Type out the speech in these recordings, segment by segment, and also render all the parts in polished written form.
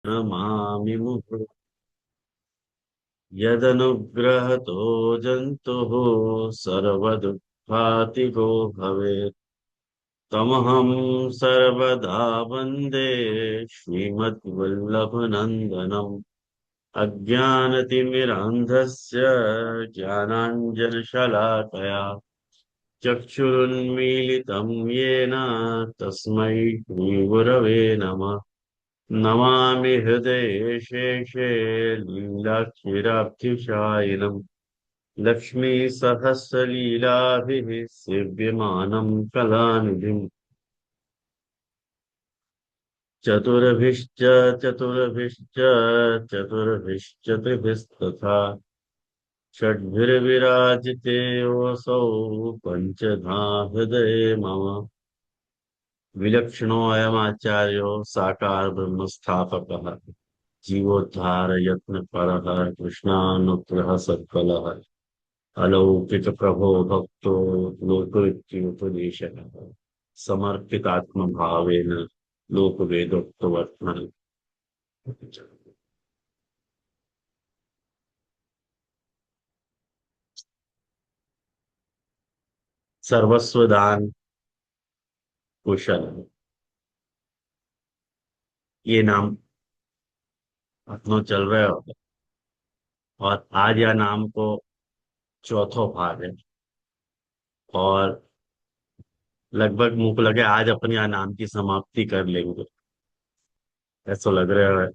नमामि मुहुः यदनुग्रहतो जन्तुः सर्वदुःखातिगो भवेत् तमहं सर्वदा वन्दे श्रीमद्वल्लभनन्दनम् अज्ञानतिमिरान्धस्य ज्ञानाञ्जनशलाकया चक्षुरुन्मीलितं येन तस्मै श्रीगुरवे नमः। नमामि हृदये शेषे लीलाक्षीराब्धिशायिनम् लक्ष्मीसहस्रलीलाभिः सेव्यमानं कलानिधिम् चतुर्भिश्च चतुर्भिश्च चतुर्भिश्चतुर्भिस्तथा षड्भिर्विराजितेऽसौ पञ्चधा हृदये मम विलक्षणोऽयमाचार्यो साकार ब्रह्मस्थापकः जीवोद्धार यत्न परः कृष्णानुग्रह सत्फलः अलौकिक प्रभो भक्तो लोकोक्त्युपदेशः समर्पितात्म भावेन लोक वेदोक्तवर्त्मनि सर्वस्वदान कुशल, ये नाम अपनों चल रहे हो। और आज या नाम को चौथो भाग है। और लगभग मुझे को लगे आज अपन या नाम की समाप्ति कर लेंगे, ऐसा लग रहा है।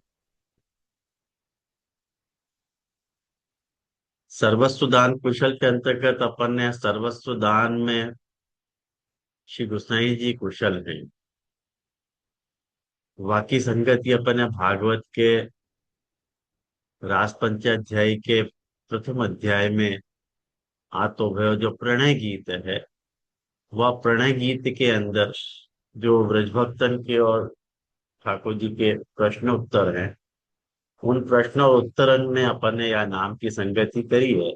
सर्वस्व दान कुशल के अंतर्गत अपन ने सर्वस्व दान में श्री गोसाई जी कुशल हैं। वाकी संगति अपन ने भागवत के रास पंचाध्याय के प्रथम अध्याय में आ तो भयो जो प्रणय गीत है, वह प्रणय गीत के अंदर जो ब्रजभक्तन के और ठाकुर जी के प्रश्न उत्तर हैं, उन प्रश्न और उत्तरन में अपन ने यह नाम की संगति करी है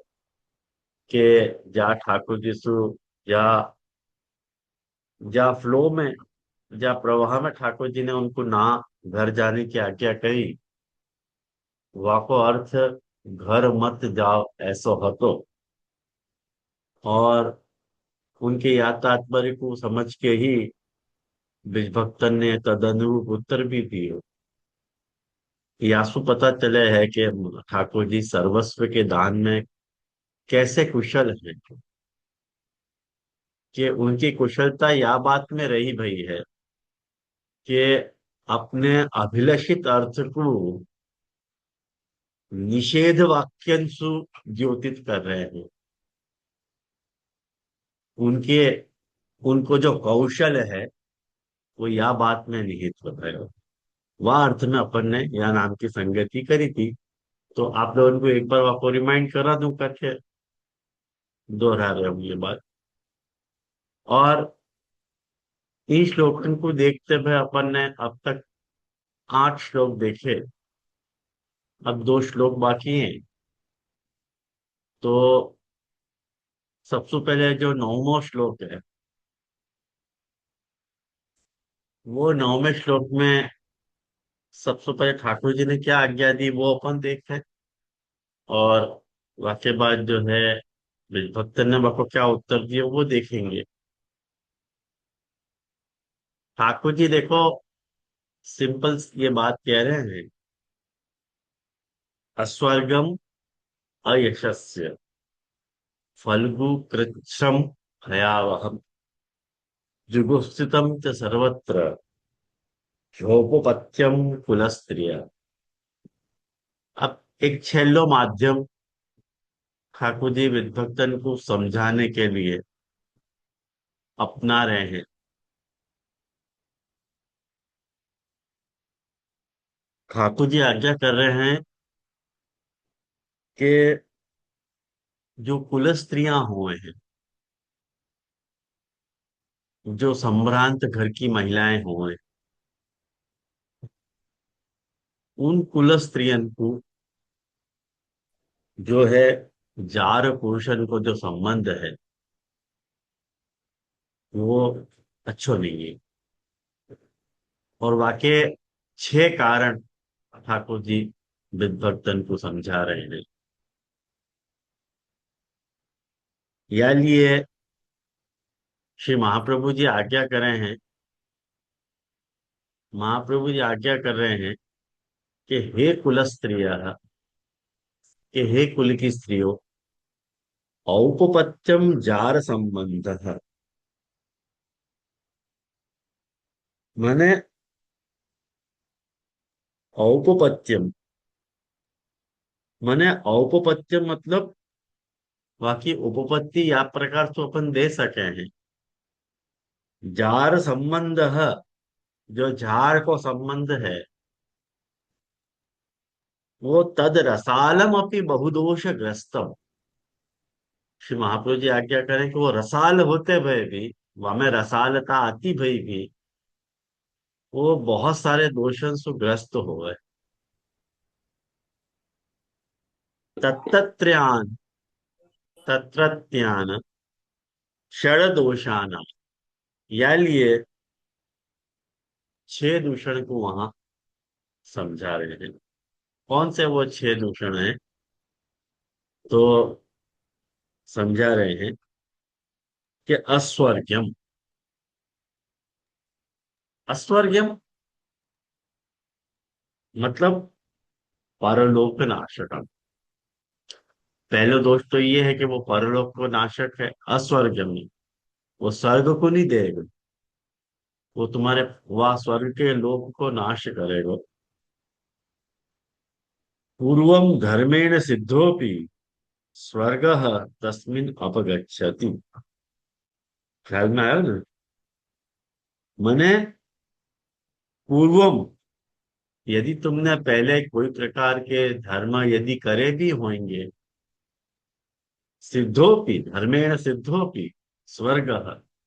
कि जा ठाकुर जी सु जा जा फ्लो में, जा प्रवाह में ठाकुर जी ने उनको ना घर जाने की आज्ञा करी, वाको अर्थ घर मत जाओ ऐसो हतो। और उनके याद तात्पर्य को समझ के ही ब्रजभक्तन ने तदनुरूप उत्तर भी दिए। यासु पता चले है कि ठाकुर जी सर्वस्व के दान में कैसे कुशल हैं, कि उनकी कुशलता या बात में रही भई है कि अपने अभिलषित अर्थ को निषेध वाक्यांशु द्योतित कर रहे हैं। उनके उनको जो कौशल है वो या बात में निहित होता है। वह अर्थ में अपन ने यह नाम की संगति करी थी। तो आप लोगों को एक बार आपको रिमाइंड करा दूं करके, दोहरा रहे हूँ ये बात। और इन श्लोकन को देखते हुए अपन ने अब तक 8 श्लोक देखे। अब 2 श्लोक बाकी हैं। तो सबसे पहले जो 9वां श्लोक है, वो 9वें श्लोक में सबसे पहले ठाकुर जी ने क्या आज्ञा दी वो अपन देखें। और वाक्य बाद जो है भक्त ने बापा क्या उत्तर दिया वो देखेंगे। ठाकुर जी देखो सिंपल ये बात कह रहे हैं, अस्वर्गम अयशस्य फल्गु कृच्छ्रम भयावहम जुगुप्सितम च सर्वत्र झोपपथ्यम कुलस्त्रिय। अब एक छेल्लो माध्यम ठाकुर जी विद्वक्तन को समझाने के लिए अपना रहे हैं। ठाकुर जी आज्ञा कर रहे हैं कि जो कुल स्त्रियां हुए हैं, जो संभ्रांत घर की महिलाएं हुए, उन कुल स्त्रियन को जो है जार पुरुषन को जो संबंध है वो अच्छो नहीं है। और वाके 6 कारण ठाकुर जी विद्वत्तन को समझा रहे हैं। या लिए श्री महाप्रभु जी आज्ञा कर रहे हैं, महाप्रभु जी आज्ञा कर रहे हैं कि हे कुल स्त्रियः, कि हे कुल की स्त्रियों, औपपत्यम जार संबंधः, माने औपपत्यम, माने औपपत्यम मतलब बाकी उपपत्ति या प्रकार तो अपन दे सके हैं। जार संबंध, जो झार को संबंध है, वो तद रसालम अपनी बहुदोष ग्रस्तम। श्री महाप्रभु जी आज्ञा करें कि वो रसाल होते भय भी, वह रसालता आती भई भी, वो बहुत सारे दोषों से ग्रस्त हो गए। तत्त्रयान, तत्रत्यान षड दोषाना, या लिए छह दूषण को वहां समझा रहे हैं। कौन से वो छह दूषण हैं? तो समझा रहे हैं कि अस्वर्ग्यम, अस्वर्ग्यम मतलब परलोक नाशकम। पहले दोष तो ये है कि वो परलोक को नाशक है, अस्वर्गम नहीं, वो स्वर्ग को नहीं देगा, वो तुम्हारे वह स्वर्ग के लोक को नाश करेगा। पूर्वम धर्मेण सिद्धोपि स्वर्ग तस्मिन अपगच्छति। ख्याल में आया ना? मने पूर्वम, यदि तुमने पहले कोई प्रकार के धर्म यदि करे भी होंगे, सिद्धोपि धर्मेण सिद्धोपि स्वर्ग,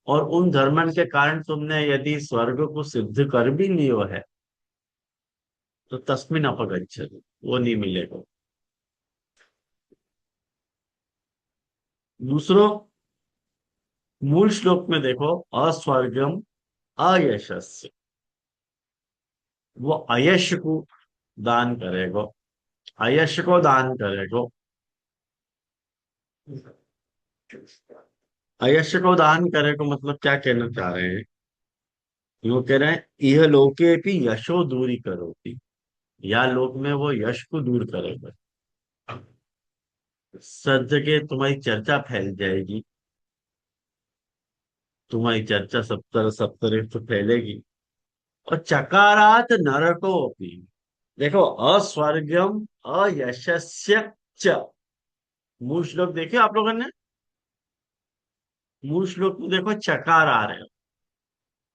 और उन धर्मन के कारण तुमने यदि स्वर्ग को सिद्ध कर भी लियो है, तो तस्मिन अपगच्छति, वो नहीं मिलेगा। दूसरो, मूल श्लोक में देखो, अस्वर्गम अयशस्य, वो अयश को दान करेगा, अयश को दान करेगा। अयश को दान करेगा मतलब क्या कहना चाह रहे हैं? वो कह रहे हैं यह लोके भी यशो दूरी करोगी, या लोक में वो यश को दूर करेगा, सब जगह तुम्हारी चर्चा फैल जाएगी, तुम्हारी चर्चा सब तरफ तो फैलेगी। और चकारात नरको भी, देखो अस्वर्गम अयशस्य च, मूल श्लोक देखिए आप लोगों ने, मूल श्लोक में देखो चकार आ रहे हो,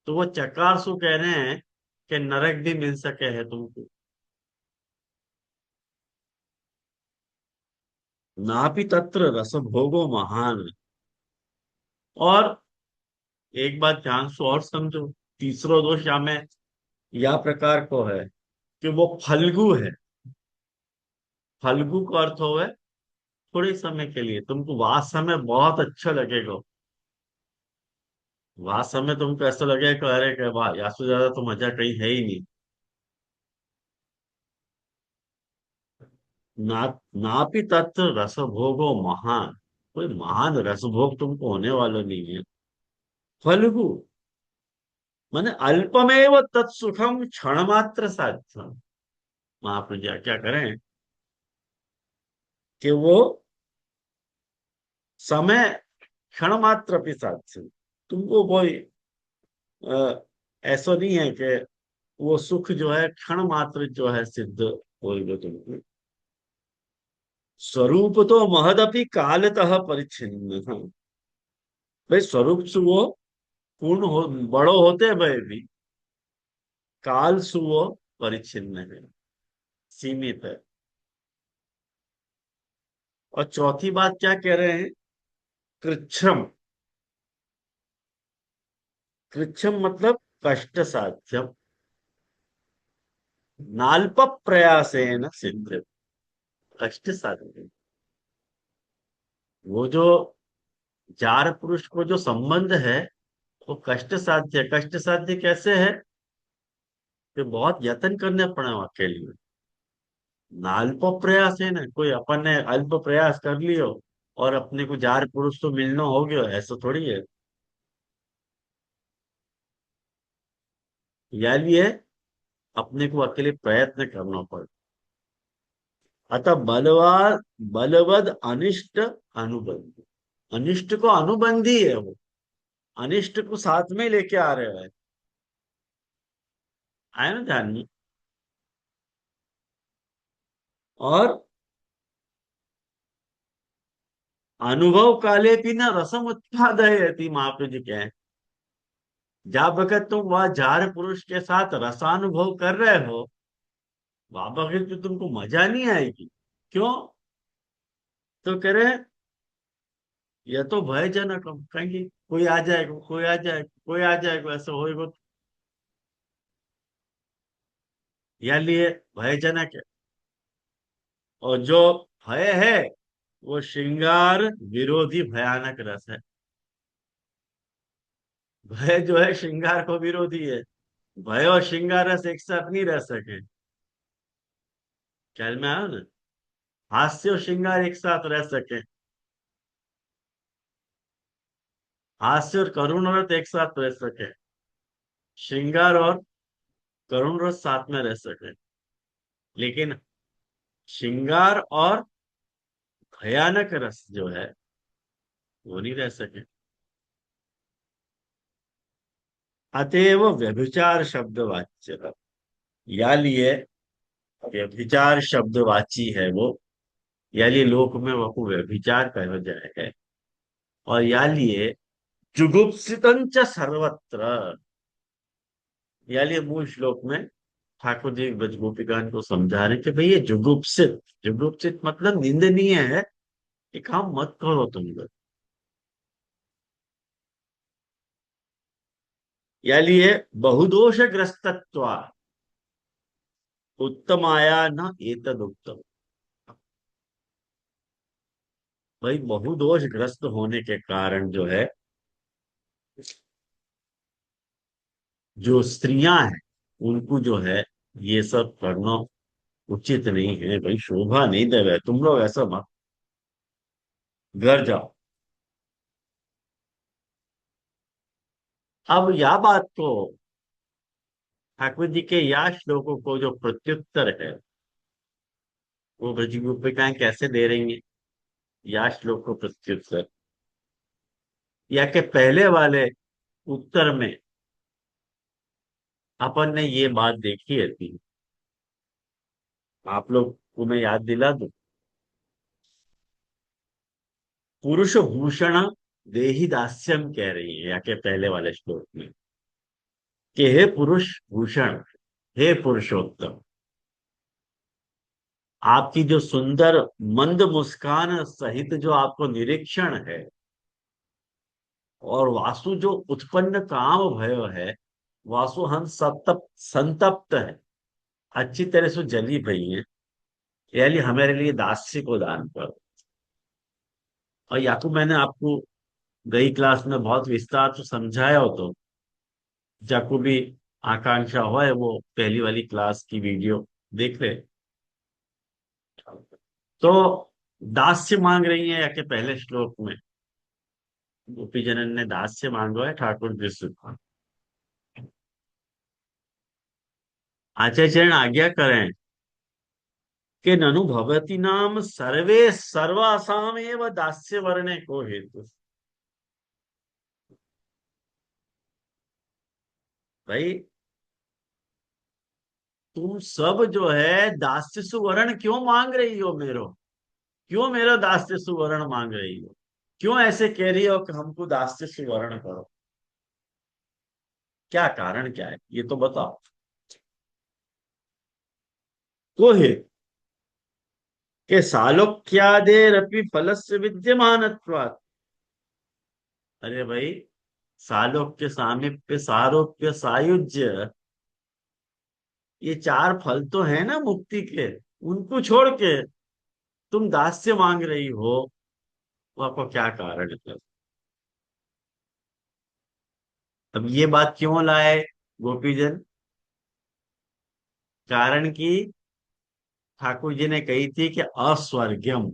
तो वो चकार सु कह रहे हैं कि नरक भी मिल सके है तुमको। नापि तत्र रस भोगो महान। और एक बात ध्यान से और समझो, तीसरो दोष या में या प्रकार को है कि वो फल्गु है। फल्गु का अर्थ हो है थोड़े समय के लिए, तुमको वहां समय बहुत अच्छा लगेगा, वहां समय तुमको ऐसा लगेगा कि अरे के वाह, या से ज्यादा तो मजा कहीं है ही नहीं। ना, नापि तत्व रसभोगो महान, कोई महान रसभोग तुमको होने वाला नहीं है। फल्गु माने अल्पमेव तत्सुखम क्षण मात्र साध्यम। महाप्रभु जी क्या करें कि वो समय क्षण मात्र भी साध्य, तुमको कोई ऐसा नहीं है कि वो सुख जो है क्षण मात्र जो है सिद्ध होगा तुमको। स्वरूप तो महदपि कालतः परिच्छिन्न, हाँ, भाई स्वरूप से वो पूर्ण हो, बड़ो होते हुए भी काल से वो परिच्छिन्न है, सीमित है। और चौथी बात क्या कह रहे हैं? कृच्छ्रम, कृच्छ्रम मतलब कष्ट साध्यम, नाल्प प्रयासेन सिद्ध, कष्ट साध्य। वो जो जार पुरुष को जो संबंध है वो कष्ट साध्य, कष्ट साध्य कैसे है कि बहुत यत्न करने पड़े वाकई में। ना अल्प प्रयास है ना, कोई अपन ने अल्प प्रयास कर लियो और अपने को जार पुरुष तो मिलना हो गया, ऐसा थोड़ी है। यार ये अपने को अकेले प्रयत्न करना पड़े। अतः बलवद अनिष्ट अनुबंध, अनिष्ट को अनुबंधी है वो, अनिष्ट को साथ में लेके आ रहे हैं। आए ना ध्यान में। और अनुभव काले भी न रसम उत्पादयति, महाप्रभु जी कहें, जब वक्त तुम वह जार पुरुष के साथ रसानुभव कर रहे हो, वहां वक्त तो तुमको मजा नहीं आएगी। क्यों? तो कह रहे यह तो भयजनक, हम कहेंगे कोई आ जाएगा, कोई आ जाएगा, कोई आ जाएगा, ऐसा होएगा तो, या लिए भयजनक है। और जो भय है वो श्रृंगार विरोधी भयानक रस है। भय जो है श्रृंगार को विरोधी है। भय और श्रृंगार रस एक साथ नहीं रह सके। ख्याल में आया ना? हास्य और श्रृंगार एक साथ रह सके, हास्य और करुण रस एक साथ रह सके, श्रृंगार और करुण रस साथ में रह सके, लेकिन श्रृंगार और भयानक रस जो है वो नहीं रह सके। अतएव व्यभिचार शब्द वाच्य, या लिए व्यभिचार शब्दवाची है वो, या लिए लोक में वो व्यभिचार कहा जाए है। और या लिए जुगुप्सितंच सर्वत्र, या लिए मूल श्लोक में ठाकुर जी ब्रज गोपिकान को समझा रहे कि भाई ये जुगुप्सित, जुगुप्सित मतलब निंदनीय है, ये काम मत करो तुम लोग। या लिए बहुदोष ग्रस्तत्वा उत्तमाया न एतद उत्तम, भाई बहुदोष ग्रस्त होने के कारण जो है, जो स्त्रियां हैं उनको जो है ये सब करना उचित नहीं है भाई, शोभा नहीं दे रहे तुम लोग, ऐसा मत। घर जाओ। अब यह बात को ठाकुर जी के या श्लोकों को जो प्रत्युत्तर है वो ब्रज गोपिकाएं कैसे दे रही हैं? या श्लोक को प्रत्युत्तर, या के पहले वाले उत्तर में अपन ने ये बात देखी है थी, आप लोग को मैं याद दिला दूं। पुरुष भूषण देहि दास्यम कह रही है या के पहले वाले श्लोक में, कि हे पुरुष भूषण, हे पुरुषोत्तम, आपकी जो सुंदर मंद मुस्कान सहित जो आपको निरीक्षण है, और वासु जो उत्पन्न काम भय है, वासु हम संतप्त संतप्त है, अच्छी तरह से जली भई है, यानी हमारे लिए दास्य को दान करो। और या तो मैंने आपको गई क्लास में बहुत विस्तार से समझाया हो, तो जाको भी आकांक्षा हो है वो पहली वाली क्लास की वीडियो देख ले। तो दास्य मांग रही है या कि पहले श्लोक में गोपी जनन ने दास्य मांगो है ठाकुर जी से। आचार्य चरण आज्ञा करें कि ननु भवती नाम सर्वे सर्वासाम एव दास्य वर्णे को हेतु। भाई तुम सब जो है दास्य सुवर्ण क्यों मांग रही हो मेरो, क्यों मेरा दास्य सुवर्ण मांग रही हो, क्यों ऐसे कह रही हो कि हमको दास्य सुवर्ण करो? क्या कारण क्या है ये तो बताओ। को है कि सालोक्यादेरपि फलस्य विद्यमानत्वात्। अरे भाई, सालोक्य सामीप्य सारोप्य सायुज्य, ये चार फल तो है ना मुक्ति के, उनको छोड़ के तुम दास्य मांग रही हो, वो आपको क्या कारण है? अब ये बात क्यों लाए गोपीजन? कारण की ठाकुर जी ने कही थी कि अस्वर्ग्यम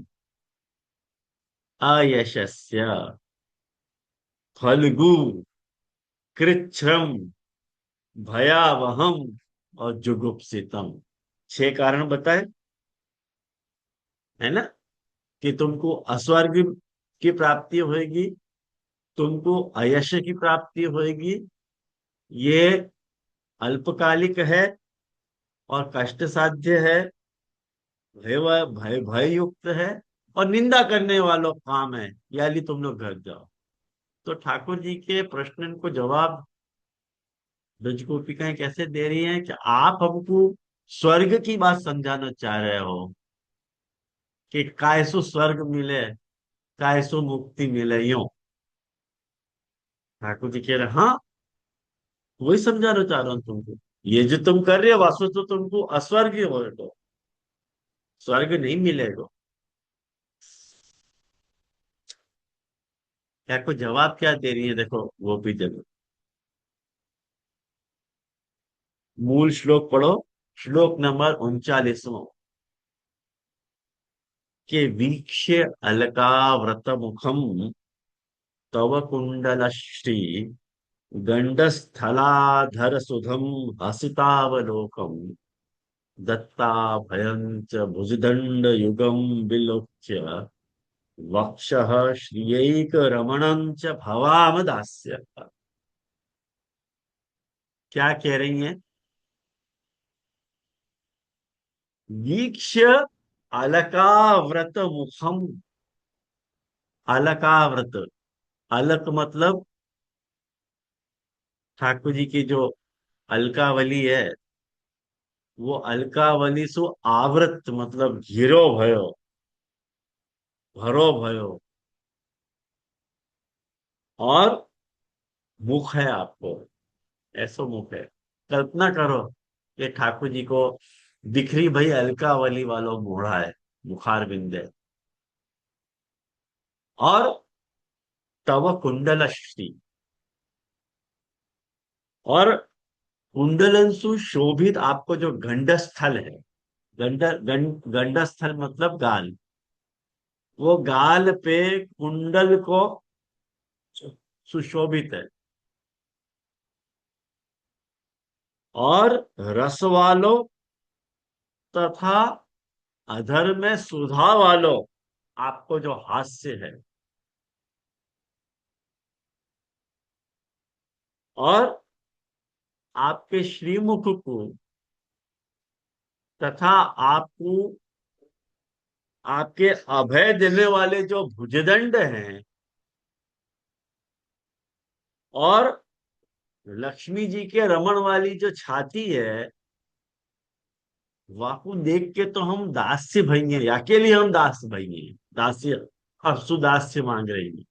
अयशस्य फल्गु कृच्छ्रम भयावहम और जुगुप्सितम। 6 कारण बताए, है ना, कि तुमको अस्वर्ग की प्राप्ति होगी, तुमको अयश की प्राप्ति होगी, ये अल्पकालिक है और कष्ट साध्य है, भय भय भय युक्त है, और निंदा करने वालों काम है, यानी तुम लोग घर जाओ। तो ठाकुर जी के प्रश्न को जवाब ब्रज गोपिकाएं कैसे दे रही हैं कि आप हमको स्वर्ग की बात समझाना चाह रहे हो कि कैसो स्वर्ग मिले, कैसो मुक्ति मिले, यूं। ठाकुर जी कह रहे हाँ, वही समझाना चाह रहा हूँ तुमको। ये जो तुम कर रहे हो वास्तव तो तुमको अस्वर्ग ही हो, तो स्वर्ग नहीं मिलेगा। क्या को जवाब क्या दे रही है, देखो वो भी जरूर। मूल श्लोक पढ़ो, श्लोक नंबर 39। के वीक्ष्य अलकाव्रत मुखम तव कुंडलश्री गंडस्थलाधर सुधम हसितावलोकम दत्ता भयं च भुजदंड युगम विलोक्य वक्षः श्रियैक रमणं च भवाम दास्य। क्या कह रही हैं? वीक्ष्य अलकाव्रत मुखम। अलकाव्रत, अलक मतलब ठाकुर जी की जो अलकावली है, वो अलकावली सो आवृत मतलब घिरो भयो, भरो भयो। और मुख है आपको, ऐसो मुख है। कल्पना करो कि ठाकुर जी को दिख रही भाई अलकावली वालों मोड़ा है, बुखार बिंदे, और तव कुंडल श्री, और कुंडलंसु शोभित आपको जो गंडस्थल है, गंडस्थल मतलब गाल, वो गाल पे कुंडल को सुशोभित है। और रस वालों तथा अधर में सुधा वालों आपको जो हास्य है, और आपके श्रीमुख को तथा आपको आपके अभय देने वाले जो भुजदंड हैं, और लक्ष्मी जी के रमण वाली जो छाती है, वाकू देख के तो हम दास्य भंगे, अकेले हम दास भंगे, दास्य, अब सुदास्य मांग रही है।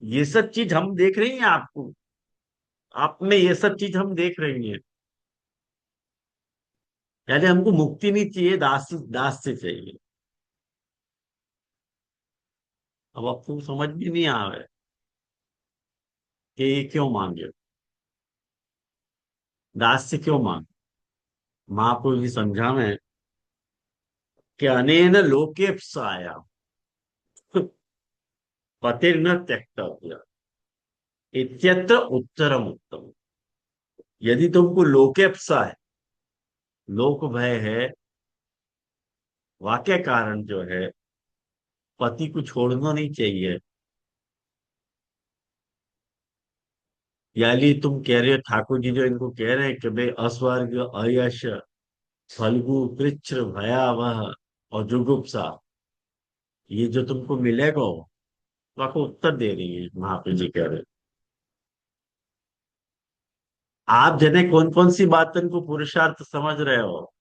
ये सब चीज हम देख रही हैं आपको, आप में ये सब चीज हम देख रही हैं। यानी हमको मुक्ति नहीं चाहिए, दास से चाहिए। अब आपको समझ भी नहीं आ रहा है कि ये क्यों मांगे, दास से क्यों मांगे। महापुरुष जी समझावे कि अनेन लोकेप्साया पतिर्न त्यक्तव्य इत्यत्र उत्तरम उत्तम। यदि तुमको लोकेप्सा है, लोक भय है, वाक्य कारण जो है, पति को छोड़ना नहीं चाहिए। यानी तुम कह रहे हो, ठाकुर जी जो इनको कह रहे हैं कि भाई अस्वर्ग अयश फल्गु कृच्र भयावह और जुगुप्सा, ये जो तुमको मिलेगा, तो आपको उत्तर दे रही है महापुरुष जी कह रहे हैं। आप जने कौन कौन सी बातों को पुरुषार्थ समझ रहे हो,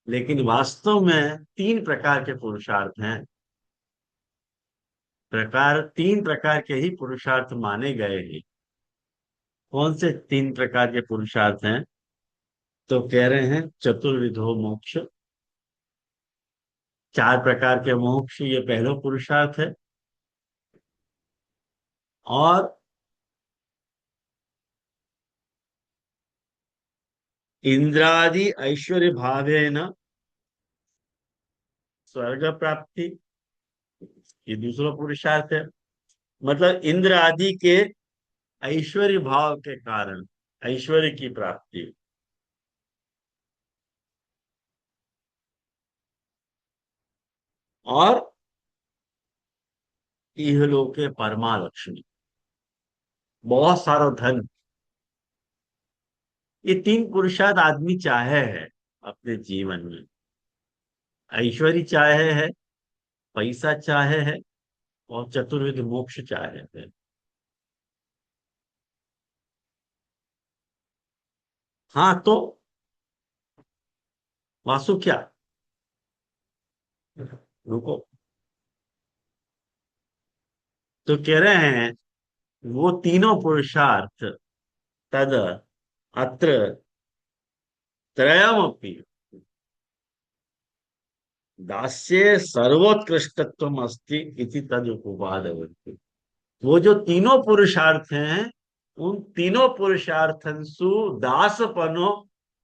लेकिन वास्तव में 3 प्रकार के पुरुषार्थ हैं। तीन प्रकार के ही पुरुषार्थ माने गए हैं। कौन से 3 प्रकार के पुरुषार्थ हैं? तो कह रहे हैं चतुर्विधो मोक्ष, 4 प्रकार के मोक्ष, ये पहला पुरुषार्थ है। और इंद्रादि ऐश्वर्य भावेन स्वर्ग प्राप्ति, ये दूसरा पुरुषार्थ है। मतलब इंद्र आदि के ऐश्वर्य भाव के कारण ऐश्वर्य की प्राप्ति, और इहलोके परमा लक्ष्मी, बहुत सारा धन। ये तीन पुरुषार्थ आदमी चाहे है अपने जीवन में। ऐश्वर्य चाहे है, पैसा चाहे है, और चतुर्विध मोक्ष चाहे है। हाँ तो वासु क्या, रुको, तो कह रहे हैं वो तीनों पुरुषार्थ तद अत्र त्रयमपि दास्ये सर्वोत्कृष्टत्वम अस्ति इति तद उपादवति। वो जो तीनों पुरुषार्थ हैं, उन तीनों पुरुषार्थंसु दासपनो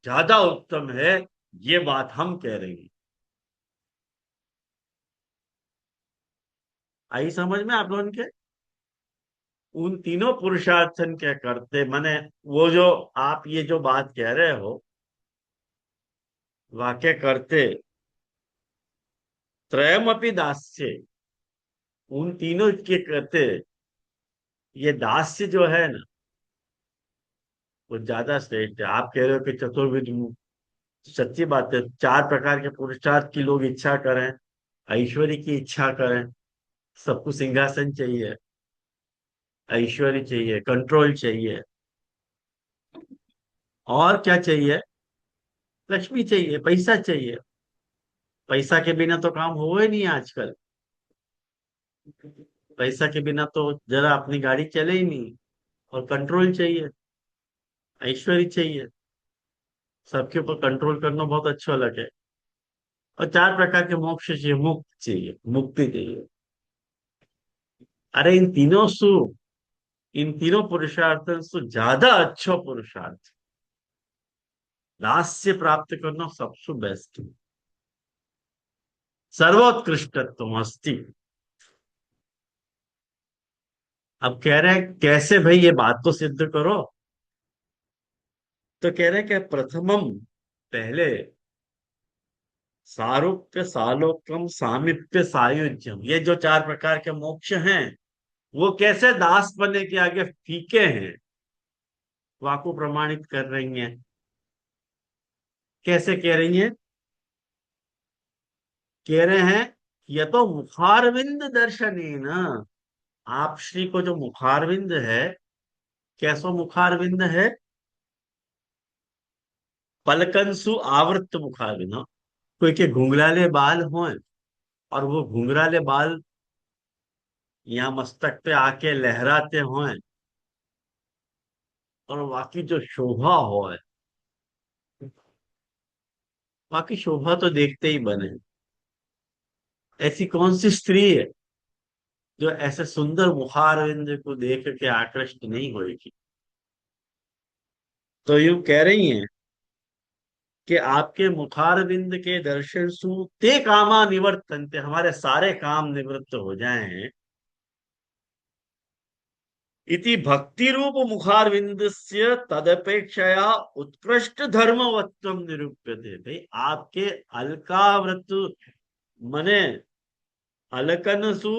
ज्यादा उत्तम है, ये बात हम कह रहे हैं। आई समझ में आप लोगों के? उन तीनों पुरुषार्थन क्या करते माने, वो जो आप ये जो बात कह रहे हो, वाक्य करते त्रयमपि दास्य, उन तीनों के करते ये दास्य जो है ना, वो ज्यादा श्रेष्ठ है। आप कह रहे हो कि चतुर्विध, सच्ची बात है, चार प्रकार के पुरुषार्थ की लोग इच्छा करें, ऐश्वर्य की इच्छा करें, सबको सिंहासन चाहिए, ऐश्वर्य चाहिए, कंट्रोल चाहिए, और क्या चाहिए, लक्ष्मी चाहिए, पैसा चाहिए। पैसा के बिना तो काम हो ही नहीं आजकल। पैसा के बिना तो जरा अपनी गाड़ी चले ही नहीं। और कंट्रोल चाहिए, ऐश्वर्य चाहिए, सबके ऊपर कंट्रोल करना बहुत अच्छा लगे। और चार प्रकार के मोक्ष चाहिए, मुक्त चाहिए, मुक्ति चाहिए। अरे इन तीनों पुरुषार्थ से ज्यादा अच्छा पुरुषार्थ दास्य प्राप्त करना सबसे बेस्ट, सर्वोत्कृष्टत्व अस्ति। अब कह रहे हैं कैसे भाई, ये बात तो सिद्ध करो। तो कह रहे हैं कि प्रथमम, पहले सारूप्य सालोक्यम सामीप्य सायुज्यम, ये जो चार प्रकार के मोक्ष हैं, वो कैसे दास बने के आगे फीके हैं, वाको प्रमाणित कर रही हैं। कैसे कह रही हैं? कह रहे हैं यह तो मुखारविंद दर्शनी ना, आप श्री को जो मुखारविंद है, कैसो मुखारविंद है, पलकंसु आवृत मुखारविंद, हाँ। कोई के घुंघराले बाल हों, और वो घुंघराले बाल यहाँ मस्तक पे आके लहराते हों, और बाकी जो शोभा हो, बाकी शोभा तो देखते ही बने। ऐसी कौन सी स्त्री है जो ऐसे सुंदर मुखारविंद को देख के आकृष्ट नहीं होगी? तो यूं कह रही हैं कि आपके मुखारविंद के दर्शन सु ते कामा निवर्तन्ते, हमारे सारे काम निवृत्त हो जाएं। इति भक्ति रूप मुखारविंदस्य तदपेक्षया उत्कृष्ट धर्मवत्वम निरूप्यते। भाई आपके अलकावृत मने अलकनसु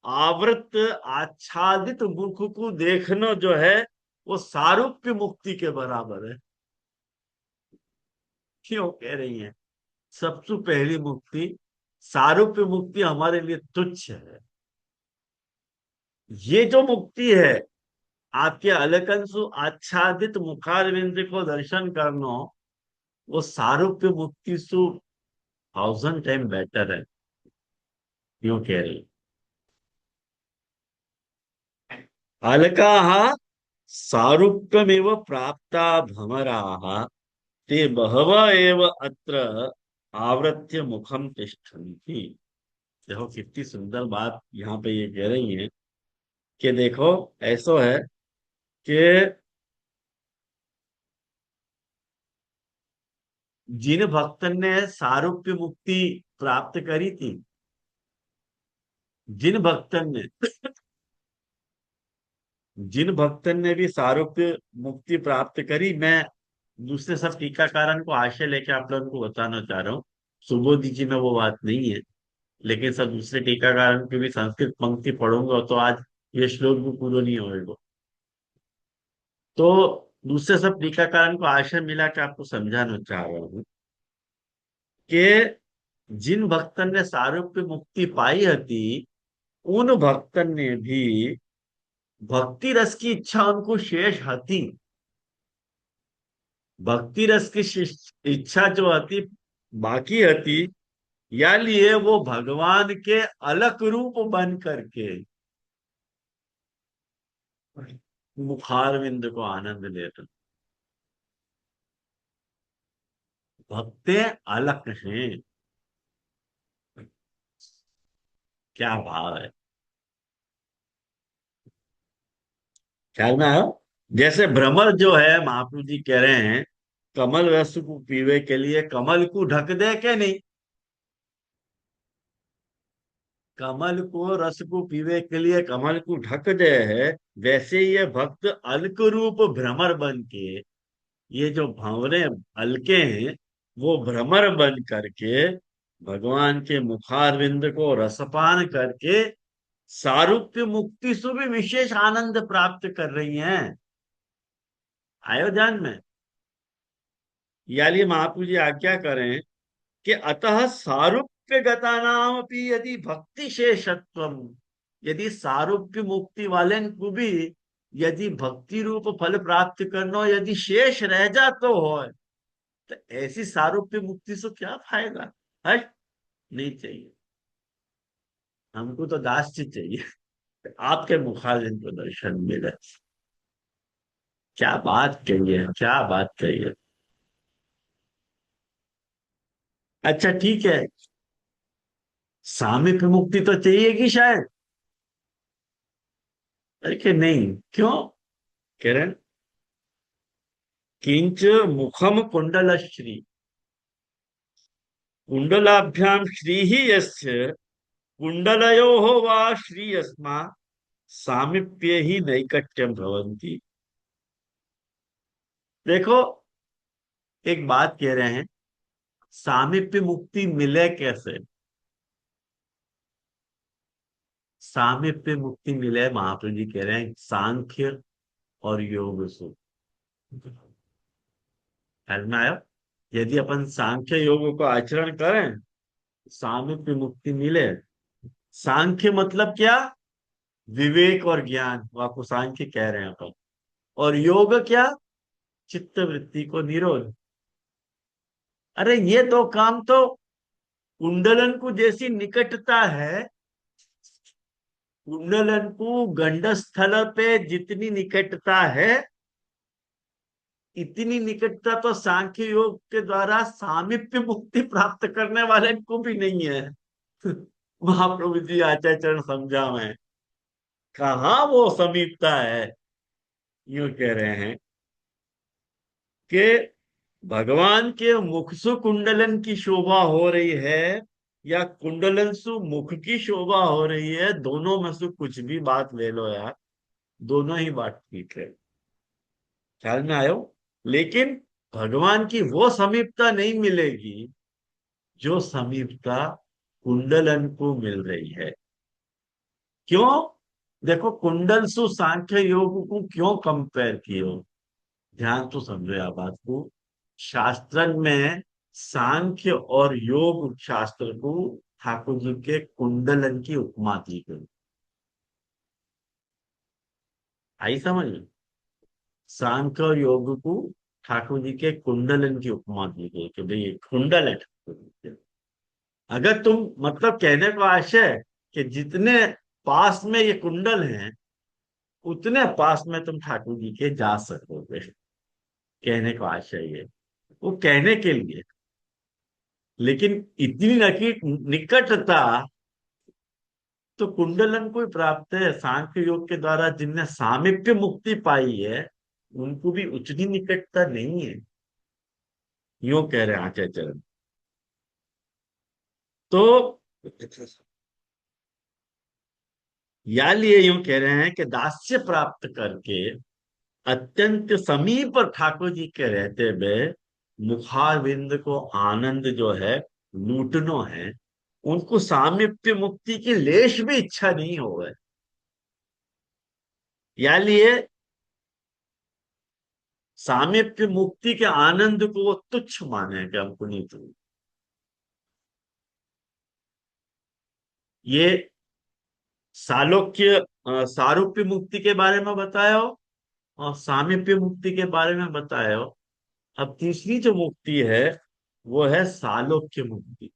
आवृत आच्छादित मुख को देखना जो है, वो सारूप्य मुक्ति के बराबर है। क्यों कह रही हैं? सबसे पहली मुक्ति सारूप्य मुक्ति हमारे लिए तुच्छ है। ये जो मुक्ति है, आपके अलकंसु आच्छादित मुखारविंद को दर्शन करना, वो सारूप्य मुक्ति सु 1000 टाइम बेटर है। क्यों कह रही? अलकाः सारूप्यमेव प्राप्ता भमराः ते बहव एव अत्र आवृत्य मुखम तिष्ठन्ति। देखो कितनी सुंदर बात यहाँ पे ये कह रही है कि देखो, ऐसा है कि जिन भक्तन ने सारूप्य मुक्ति प्राप्त करी थी, जिन भक्तन ने जिन भक्तन ने भी सारूप्य मुक्ति प्राप्त करी, मैं दूसरे सब टीकाकारों को आशय लेके आप लोगों को बताना चाह रहा हूँ। सुबोधि जी में वो बात नहीं है, लेकिन सब दूसरे टीकाकारों की भी संस्कृत पंक्ति पढ़ूंगा तो आज ये श्लोक भी पूरा नहीं होएगा। तो दूसरे सब टीकाकारों को आशय मिला के आपको समझाना चाह रहा हूँ कि जिन भक्तन ने सारूप्य मुक्ति पाई हती, उन भक्तन ने भी भक्ति रस की इच्छा उनको शेष हती। भक्ति रस की इच्छा जो हती बाकी हती, या लिए वो भगवान के अलग रूप बन करके मुखारविंद को आनंद लेते। भक्ते अलग हैं। क्या भाव है, ख्याल में आयो। जैसे भ्रमर जो है, महाप्रभु जी कह रहे हैं कमल रस को पीवे के लिए कमल को ढक दे के नहीं, कमल को रस को पीवे के लिए कमल को ढक दे है। वैसे ये भक्त अल्क रूप भ्रमर बन के, ये जो भंवरे हल्के हैं, वो भ्रमर बन करके भगवान के मुखारविंद को रसपान करके सारूप्य मुक्ति से भी विशेष आनंद प्राप्त कर रही हैं। आयोजन में याली महाप्रभु जी आज्ञा करें कि अतः सारूप्य गतानाम अपनी यदि भक्ति शेषत्वम, यदि सारूप्य मुक्ति वाले को भी यदि भक्ति रूप फल प्राप्त करना यदि शेष रह जाता हो, तो ऐसी सारूप्य मुक्ति से क्या फायदा है। नहीं चाहिए, हमको तो दास्य चाहिए, आपके मुखारविंद को दर्शन मिले। क्या बात कही है, क्या बात कही है। अच्छा ठीक है, सामीप्य मुक्ति तो चाहिए कि शायद, अरे कि नहीं, क्यों किरण। किंच मुखम कुंडलश्री, कुंडलाभ्याम श्री ही यस्य कुंडलयो वा श्री यस्मा सामीप्य ही नैकट्यम भवन्ति। देखो, एक बात कह रहे हैं, सामीप्य मुक्ति मिले कैसे। सामीप्य मुक्ति मिले, महाप्रभु जी कह रहे हैं सांख्य और योग से। समझ में आया। यदि अपन सांख्य योग को आचरण करें, सामीप्य मुक्ति मिले। सांख्य मतलब क्या, विवेक और ज्ञान, वो आपको सांख्य कह रहे हैं अपन। और योग क्या, चित्त वृत्ति को निरोध। अरे ये दो काम तो कुंडलन को जैसी निकटता है, कुंडलन को गंड स्थल पे जितनी निकटता है, इतनी निकटता तो सांख्य योग के द्वारा सामीप्य मुक्ति प्राप्त करने वाले को भी नहीं है। महाप्रभु जी आचार्य चरण समझा में कहा वो समीपता है। यूं कह रहे हैं कि भगवान के मुख सु कुंडलन की शोभा हो रही है या कुंडलन सु मुख की शोभा हो रही है, दोनों में से कुछ भी बात ले लो यार, दोनों ही बात ठीक है। ख्याल में आयो। लेकिन भगवान की वो समीपता नहीं मिलेगी जो समीपता कुंडलन को मिल रही है। क्यों, देखो कुंडल सु सांख्य योग को क्यों कंपेयर किया, ध्यान तो समझो आप बात को। शास्त्र में सांख्य और योग शास्त्र को ठाकुर जी के कुंडलन की उपमा दी गई। आई समझ में। सांख्य और योग को ठाकुर जी के कुंडलन की उपमा दी गई कि भाई ये कुंडल है ठाकुर जी के। अगर तुम मतलब कहने का आशय है कि जितने पास में ये कुंडल हैं, उतने पास में तुम ठाकुर जी के जा सकोगे, कहने का आशय ये, वो कहने के लिए। लेकिन इतनी निकटता तो कुंडलन को ही प्राप्त है। सांख्य योग के द्वारा जिनने सामीप्य मुक्ति पाई है, उनको भी उतनी निकटता नहीं है। यूं कह रहे हैं आचार्य चरण। तो या लिए यूं कह रहे हैं कि दास्य प्राप्त करके अत्यंत समीप ठाकुर जी के रहते हुए मुखारविंद को आनंद जो है लूटनो है, उनको सामीप्य मुक्ति की लेश भी इच्छा नहीं हो गए। या लिए सामीप्य मुक्ति के आनंद को वो तुच्छ माने कि हमको नहीं चाहिए। ये सालोक्य सारूप्य मुक्ति के बारे में बताया हो और सामीप्य मुक्ति के बारे में बताया हो। अब तीसरी जो मुक्ति है वो है सालोक्य मुक्ति।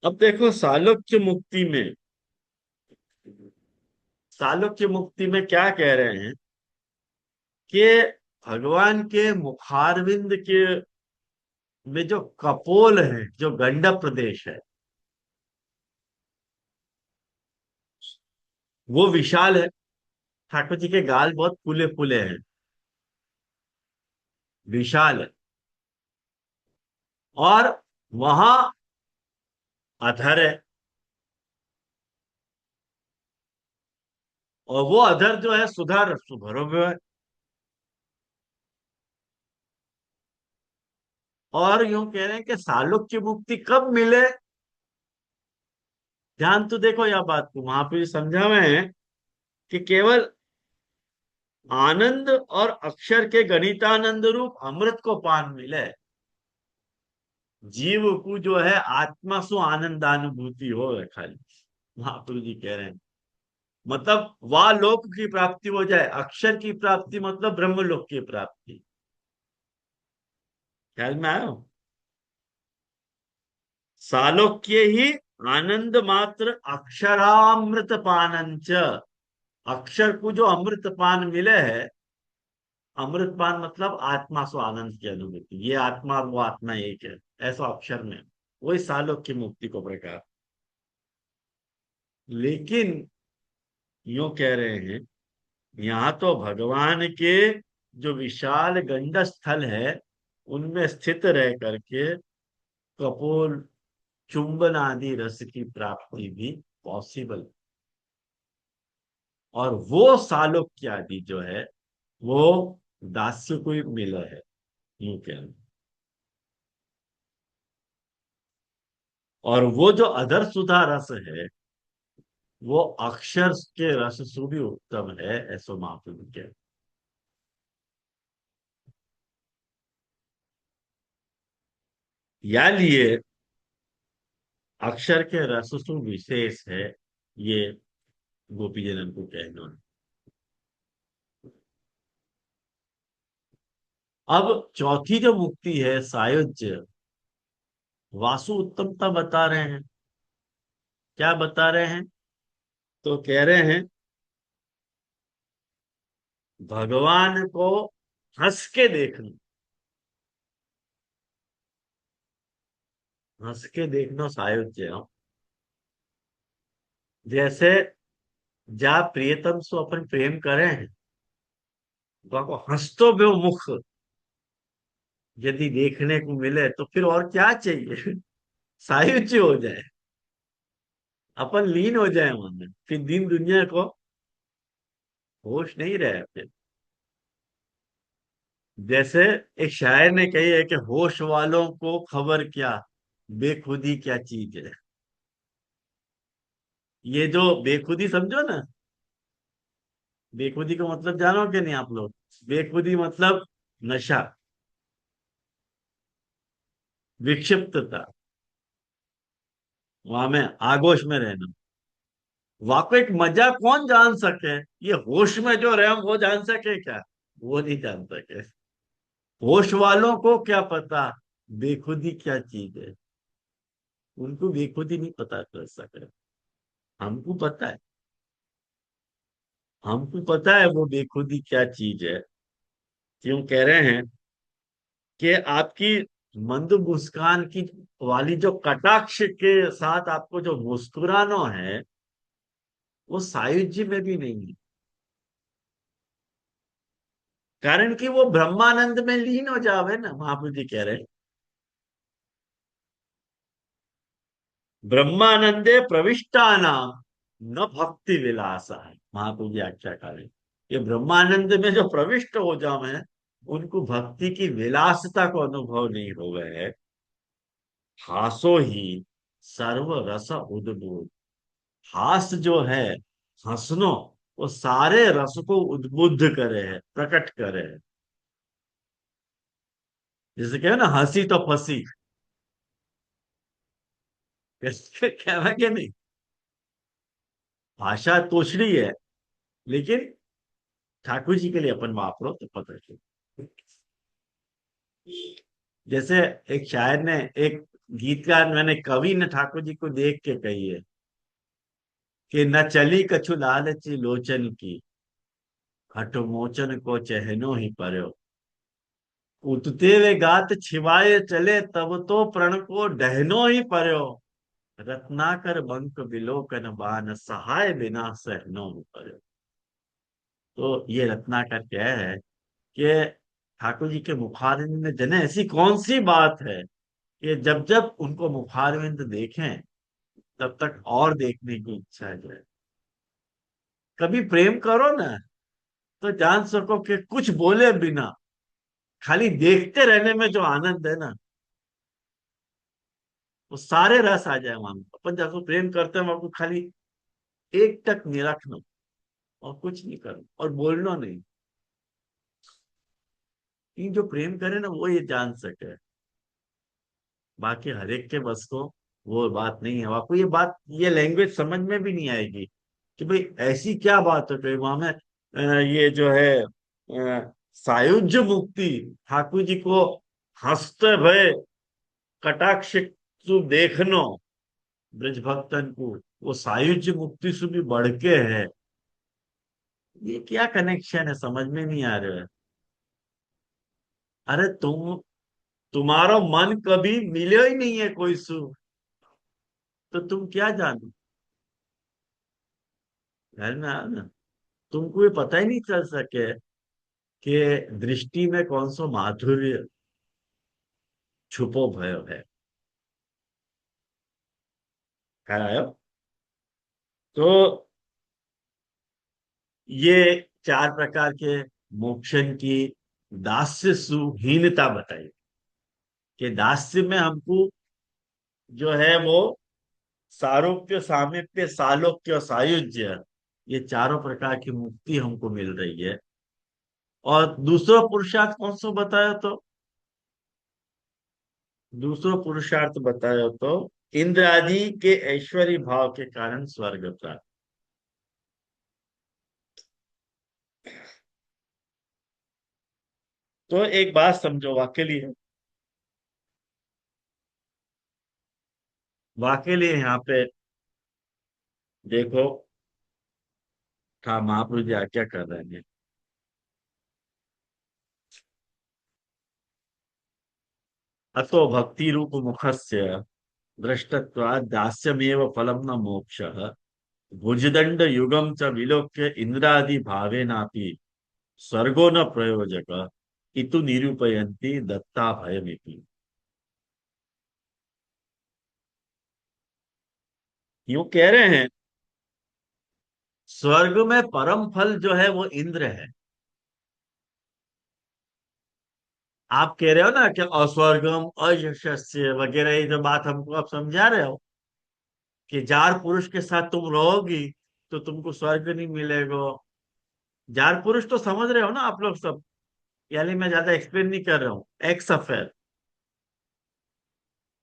अब देखो सालोक्य मुक्ति में, सालोक्य मुक्ति में क्या कह रहे हैं कि भगवान के मुखारविंद के में जो कपोल है, जो गंडक प्रदेश है, वो विशाल है। ठाकुर जी के गाल बहुत फूले फूले हैं, विशाल है। और वहां अधर है, और वो अधर जो है सुधा रस भरो हुए है। और यूं कह रहे हैं कि सालोक्य मुक्ति कब मिले। ध्यान तो देखो यह बात को, वहां पे समझा हुए हैं कि केवल आनंद और अक्षर के गणितानंद रूप अमृत को पान मिले, जीव को जो है आत्मा सु आनंदानुभूति हो है खाली। महाप्रभु जी कह रहे हैं मतलब वह लोक की प्राप्ति हो जाए, अक्षर की प्राप्ति मतलब ब्रह्म लोक की प्राप्ति। ख्याल में आयो। सालोक्य ही आनंद मात्र अक्षरामृत पानंच। अक्षर को जो अमृत पान मिले है, अमृत पान मतलब आत्मा स्व आनंद की अनुभूति, ये आत्मा और वो आत्मा एक है, ऐसा अक्षर में वही सालोक्य मुक्ति को प्रकार। लेकिन यूं कह रहे हैं यहाँ तो भगवान के जो विशाल गंड स्थल है उनमें स्थित रह करके कपोल चुंबन आदि रस की प्राप्ति भी पॉसिबल। और वो सालोक्य आदि जो है वो दास्य को ही मिला है, यूं कह। और वो जो अधर सुधा रस है वो अक्षर के रस से भी उत्तम है, ऐसो महाप्रभु के। या लिए अक्षर के रस सु विशेष है, ये गोपी जनन को कहना है। अब चौथी जो मुक्ति है सायुज्य, वासु उत्तमता बता रहे हैं। क्या बता रहे हैं? तो कह रहे हैं भगवान को हंस के देखना, हंस के देखना सायुज्य है। जैसे जा प्रियतम सो अपन प्रेम करें हैं, तो आपको हंसतो भी मुख यदि देखने को मिले तो फिर और क्या चाहिए। सायुज्य हो जाए, अपन लीन हो जाए मन, फिर दिन दुनिया को होश नहीं रहे फिर। जैसे एक शायर ने कही है कि होश वालों को खबर क्या, बेखुदी क्या चीज है। ये जो बेखुदी समझो ना, बेखुदी का मतलब जानो कि नहीं आप लोग? बेखुदी मतलब नशा, विक्षिप्तता, वहां में आगोश में रहना। वाकई एक मजा कौन जान सके, ये होश में जो रहे हम वो जान सके क्या? वो नहीं जान सके। होश वालों को क्या पता बेखुदी क्या चीज है, उनको बेखुदी नहीं पता कर सके। हमको पता है, हमको पता है वो बेखुदी क्या चीज है। क्यों कह रहे हैं कि आपकी मंद मुस्कान की वाली जो कटाक्ष के साथ आपको जो मुस्कुराना है वो सायुज्य में भी नहीं है। कारण कि वो ब्रह्मानंद में लीन हो जावे ना, महाप्रभु जी कह रहे हैं। ब्रह्मानंदे प्रविष्टानाम न भक्ति विलास है, महाप्रभु जी आज्ञाकारी। ये ब्रह्मानंद में जो प्रविष्ट हो जावे, उनको भक्ति की विलासता को अनुभव नहीं हो गए है। हासो ही सर्व रस उद्बुद्ध। हास जो है, हंसनो, वो सारे रस को उद्बुद्ध करे है, प्रकट करे है। जैसे क्या है ना, हंसी तो फंसी। क्या है कि नहीं? भाषा तोछड़ी है, लेकिन ठाकुर जी के लिए अपन वापरो तो पता चले। जैसे एक शायर ने, एक गीतकार, मैंने कवि ने ठाकुर जी को देख के कही है कि न चली कछु लालची लोचन की, हठ मोचन को चहनो ही पर्यो। उतते वे गात छिवाए चले, तब तो प्रण को डहनो ही पर्यो। रत्नाकर बंक विलोकन बान, सहाय बिना सहनो ही पर्यो। तो ये रत्नाकर क्या है कि ठाकुर जी के मुखारविंद में जने ऐसी कौन सी बात है कि जब जब उनको मुखारविंद देखें, तब तक और देखने की इच्छा जाए। कभी प्रेम करो ना, तो जान सको कि कुछ बोले बिना खाली देखते रहने में जो आनंद है ना, वो सारे रस आ जाए वहां। अपन जब प्रेम करते हैं आपको खाली एक टक निरखना, और कुछ नहीं करना और बोलना नहीं। ये जो प्रेम करे ना, वो ये जान सके। बाकी हर एक के बस को वो बात नहीं है। आपको ये बात, ये लैंग्वेज समझ में भी नहीं आएगी कि भाई ऐसी क्या बात है कि वहां में ये जो है सायुज्य मुक्ति, ठाकुर जी को हंसते भय कटाक्ष सु देखनो, ब्रज भक्तन को, वो सायुज्य मुक्ति से भी बढ़ के है। ये क्या कनेक्शन है, समझ में नहीं आ रहा है। अरे तुम्हारा मन कभी मिले ही नहीं है कोई सुख, तो तुम क्या जानो। है ना? तुमको ये पता ही नहीं चल सके कि दृष्टि में कौन सा माधुर्य छुपो भयो है। ख्याल आयो? तो ये चार प्रकार के मोक्षन की दास्य सुहीनता बताई कि दास्य में हमको जो है वो सारूप्य, सामीप्य, सालोक्य और सायुज्य, ये चारों प्रकार की मुक्ति हमको मिल रही है। और दूसरा पुरुषार्थ कौन सा बताया तो? दूसरा पुरुषार्थ बताया तो इंद्र आदि के ऐश्वर्य भाव के कारण स्वर्ग प्राप्त। तो एक बात समझो, वाक्य लिए, वाक्य लिए यहाँ पे देखो, था महाप्रभु जी क्या कर रहे हैं। अतो भक्ति रूप मुखस्य दृष्टत्वात् दास्यमेव फलम न मोक्ष, भुजदंड युगम च विलोक्य इंद्रादि भावेनापि स्वर्गो न प्रयोजक, इतु निरूपयन्ति दत्ता भयमिति। यूं कह रहे हैं, स्वर्ग में परम फल जो है वो इंद्र है। आप कह रहे हो ना कि अस्वर्गम अयशस्य वगैरह, ये जो बात हमको आप समझा रहे हो कि जार पुरुष के साथ तुम रहोगी तो तुमको स्वर्ग नहीं मिलेगा। जार पुरुष तो समझ रहे हो ना आप लोग सब, यानी मैं ज्यादा एक्सप्लेन नहीं कर रहा हूँ। एक्स अफेयर,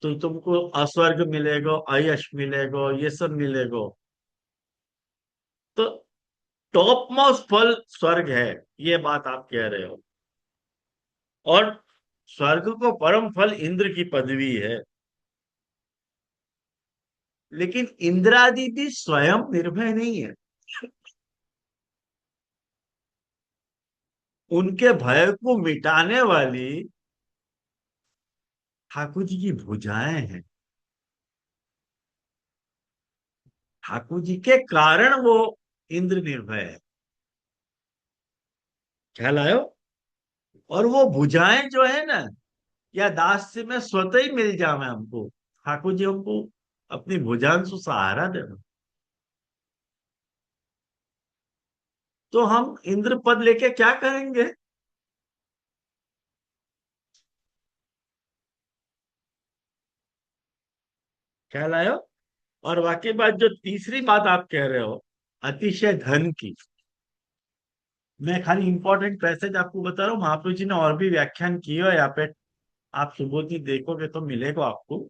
तो तुमको अस्वर्ग मिलेगा, अयश मिलेगा, ये सब मिलेगा। तो टॉप मोस्ट फल स्वर्ग है, ये बात आप कह रहे हो। और स्वर्ग को परम फल इंद्र की पदवी है। लेकिन इंद्रादि भी स्वयं निर्भय नहीं है। उनके भय को मिटाने वाली ठाकुर जी की भुजाएं हैं। ठाकुर जी के कारण वो इंद्र निर्भय है। ख्याल आयो? और वो भुजाएं जो है ना, या दास्य में स्वतः ही मिल जावे हमको। ठाकुर जी हमको अपनी भुजाओं से सहारा दे। तो हम इंद्र पद लेके क्या करेंगे? क्या लायो? और वाकई बात, जो तीसरी बात आप कह रहे हो, अतिशय धन की, मैं खाली इंपॉर्टेंट पैसेज आपको बता रहा हूँ। महाप्रभु जी ने और भी व्याख्यान किए है यहाँ पे, आप सुबोधि देखोगे तो मिलेगा आपको।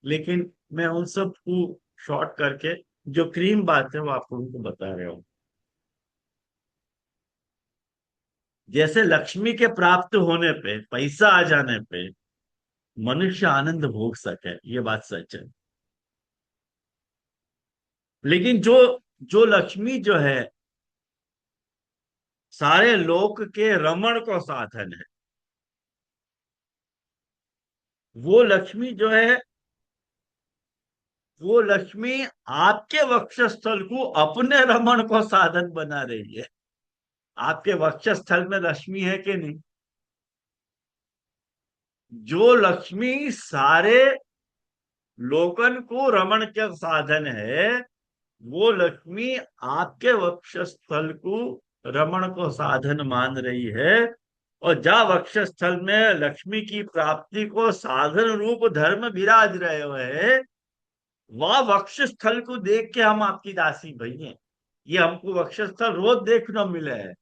लेकिन मैं उन सब को शॉर्ट करके, जो क्रीम बात है वो आपको उनको बता रहा हूँ। जैसे लक्ष्मी के प्राप्त होने पे, पैसा आ जाने पे मनुष्य आनंद भोग सके, ये बात सच है। लेकिन जो जो लक्ष्मी जो है सारे लोक के रमण को साधन है, वो लक्ष्मी जो है, वो लक्ष्मी आपके वक्षस्थल को अपने रमण को साधन बना रही है। आपके वक्षस्थल में लक्ष्मी है कि नहीं? जो लक्ष्मी सारे लोकन को रमण के साधन है, वो लक्ष्मी आपके वक्षस्थल को रमण को साधन मान रही है। और जा वक्षस्थल में लक्ष्मी की प्राप्ति को साधन रूप धर्म विराज रहे हुए, वह वक्षस्थल को देख के हम आपकी दासी भई हैं। ये हमको वक्षस्थल रोज देखने मिले है।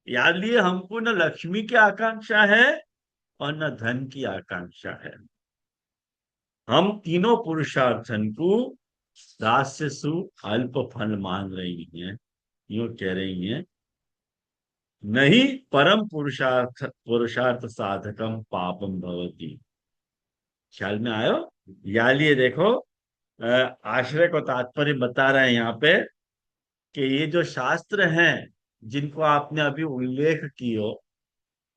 याद लिए, हमको न लक्ष्मी की आकांक्षा है और न धन की आकांक्षा है। हम तीनों पुरुषार्थन को दास्य सु अल्प फल मान रही हैं। यूं कह रही हैं, नहीं परम पुरुषार्थ पुरुषार्थ साधकम पापम भवती। ख्याल में आयो? या लिए देखो, आश्रय को तात्पर्य बता रहे हैं यहाँ पे कि ये जो शास्त्र हैं जिनको आपने अभी उल्लेख कियो,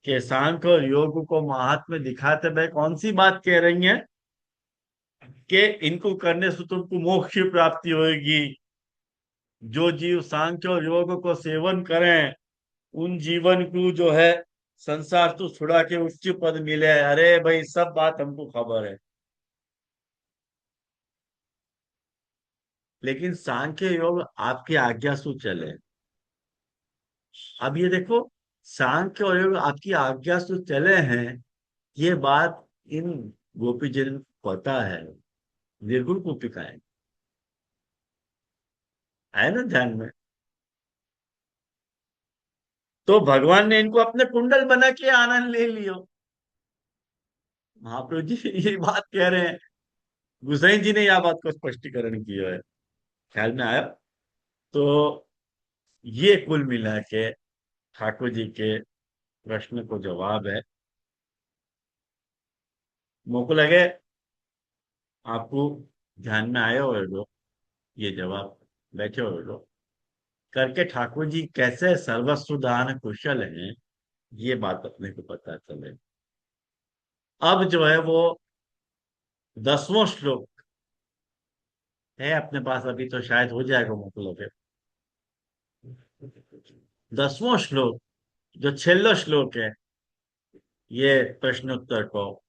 कि सांख्य और योग को महात्म्य दिखाते हुए कौन सी बात कह रही हैं? कि इनको करने से तुमको मोक्ष की प्राप्ति होगी। जो जीव सांख्य और योग को सेवन करें, उन जीवन को जो है संसार तो छुड़ा के उच्च पद मिले। अरे भाई, सब बात हमको खबर है। लेकिन सांख्य योग आपकी आज्ञा से चले। अब ये देखो, सांख्य और योग आपकी आज्ञा से चले हैं, ये बात इन गोपी जन को पता है। निर्गुण गोपिका है ना ध्यान में। तो भगवान ने इनको अपने कुंडल बना के आनंद ले लियो। महाप्रभु जी ये बात कह रहे हैं। गुसाई जी ने यह बात को स्पष्टीकरण किया है। ख्याल में आया? तो ये कुल मिला के ठाकुर जी के प्रश्न को जवाब है। मोको लगे आपको ध्यान में आया होगा ये जवाब। बैठे हुए लोग करके ठाकुर जी कैसे सर्वसुदान कुशल हैं, ये बात अपने को पता चले। अब जो है वो 10वां श्लोक है अपने पास, अभी तो शायद हो जाएगा मोको लगे। 10वां श्लोक, जो छेल्लो श्लोक है ये प्रश्नोत्तर को।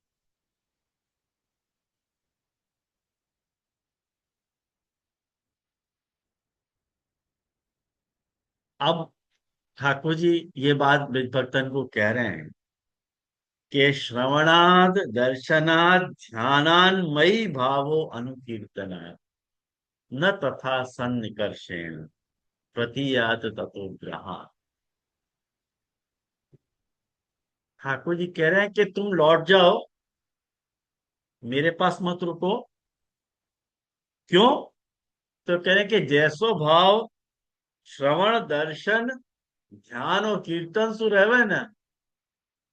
अब ठाकुर जी ये बात भक्तन को कह रहे हैं कि श्रवणाद दर्शनाद ध्यानान मई भावो अनुकीर्तनात् न तथा सन्निकर्षेण प्रतीयात ततो ग्रहा। ठाकुर जी कह रहे हैं कि तुम लौट जाओ, मेरे पास मत रुको। क्यों? तो कह रहे हैं कि जैसो भाव श्रवण दर्शन ध्यान और कीर्तन सु रहे ना,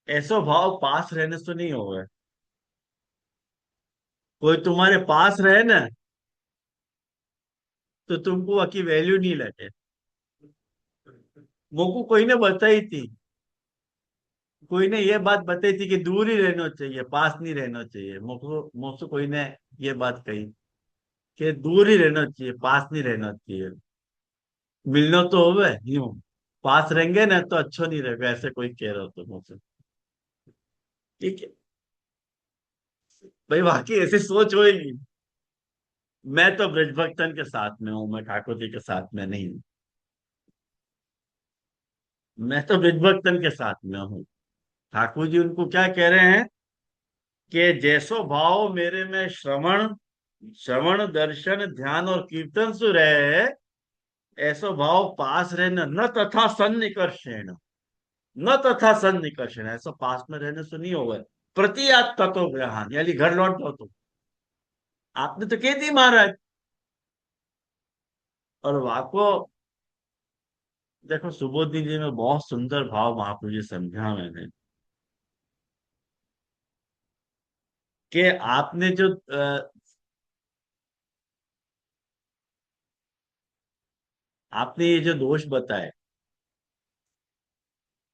ऐसो भाव पास रहने से नहीं होगा। कोई तुम्हारे पास रहे ना, तो तुमको की वैल्यू नहीं लगे। मोको कोई ने बताई थी, कोई ने ये बात बताई थी कि दूर ही रहना चाहिए, पास नहीं रहना चाहिए। मोको मुझसे कोई ने ये बात कही कि दूर ही रहना चाहिए, पास नहीं रहना चाहिए। मिलना तो होवे यूं। पास रहेंगे ना तो अच्छो नहीं रहेगा, ऐसे कोई कह रहा हो तुम मुझसे। ठीक है भाई, बाकी ऐसी सोच होगी। मैं तो ब्रजभक्तन के साथ में हूँ, मैं ठाकुर जी के साथ में नहीं हूँ। मैं तो ब्रजभक्तन के साथ में हूँ। ठाकुर जी उनको क्या कह रहे हैं कि जैसो भाव मेरे में श्रवण श्रवण दर्शन ध्यान और कीर्तन सु रहे, ऐसो भाव पास रहना न तथा सन्निकर्षेण। न तथा सन्निकर्षण, ऐसा पास में रहने से नहीं होगा। प्रतियात ततो ग्रहण, यानी घर लौट जाओ तुम। आपने तो कह दी महाराज। और वाको, देखो सुबोधि जी में बहुत सुंदर भाव महाप्रभु जी समझा मैंने, कि आपने जो आपने ये जो दोष बताए,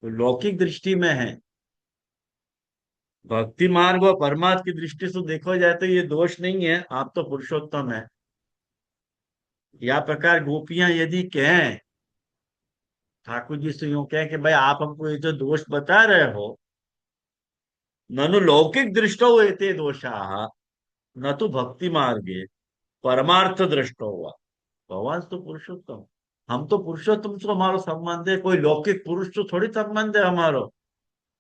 वो लौकिक दृष्टि में है। भक्ति मार्ग और परमार्थ की दृष्टि से देखो जाए तो ये दोष नहीं है, आप तो पुरुषोत्तम है। या प्रकार गोपियां यदि कहें, ठाकुर जी से यूं कहें कि भाई आप हमको ये जो दोष बता रहे हो, ननु लौकिक दृष्टो एते दोषाः न तो भक्ति मार्गे परमार्थ दृष्टो हुआ। भगवान तो पुरुषोत्तम, हम तो पुरुषोत्तम से हमारा संबंध है, कोई लौकिक पुरुष तो थोड़ी संबंध है हमारा।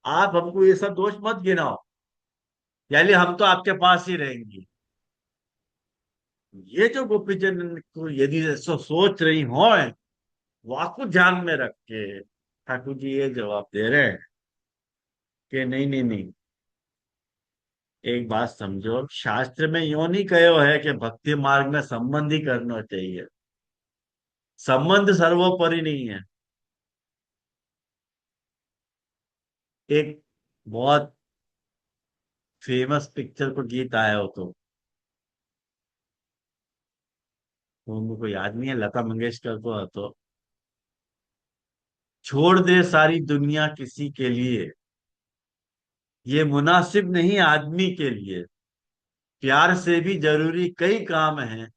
आप हमको ये सब दोष मत गिनाओ, यानी हम तो आपके पास ही रहेंगे। ये जो गोपीजन को यदि ऐसा सोच रही हो, वाकु ध्यान में रख के ठाकुर जी ये जवाब दे रहे हैं कि नहीं नहीं नहीं, एक बात समझो, शास्त्र में यूं नहीं कहो है कि भक्ति मार्ग में संबंध ही करना चाहिए। संबंध सर्वोपरि नहीं है। एक बहुत फेमस पिक्चर को गीत आया हो तो उनको याद नहीं है, लता मंगेशकर को तो, छोड़ दे सारी दुनिया किसी के लिए, ये मुनासिब नहीं आदमी के लिए, प्यार से भी जरूरी कई काम हैं,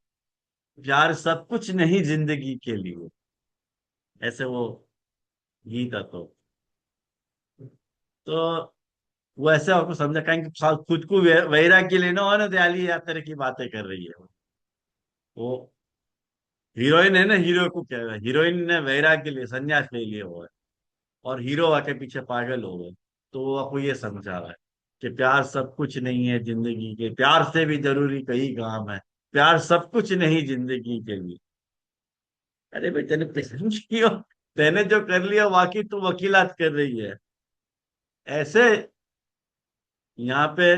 प्यार सब कुछ नहीं जिंदगी के लिए। ऐसे वो गीत है तो वो ऐसे आपको समझा कहेंगे कि खुद को वैराग्य लेना हो ना, दयाली या तरह की बातें कर रही है वो। हीरोइन है ना, हीरो को क्या है, हीरोइन ने वैराग्य लिए, संन्यास ले लिए हुआ है, और हीरो आके पीछे पागल हो गए। तो वो आपको ये समझा रहा है कि प्यार सब कुछ नहीं है जिंदगी के, प्यार से भी जरूरी कई काम है, प्यार सब कुछ नहीं जिंदगी के लिए। अरे भाई तेने पसंद किया, तेने जो कर लिया वाकई तू वकीलात कर रही है। ऐसे यहाँ पे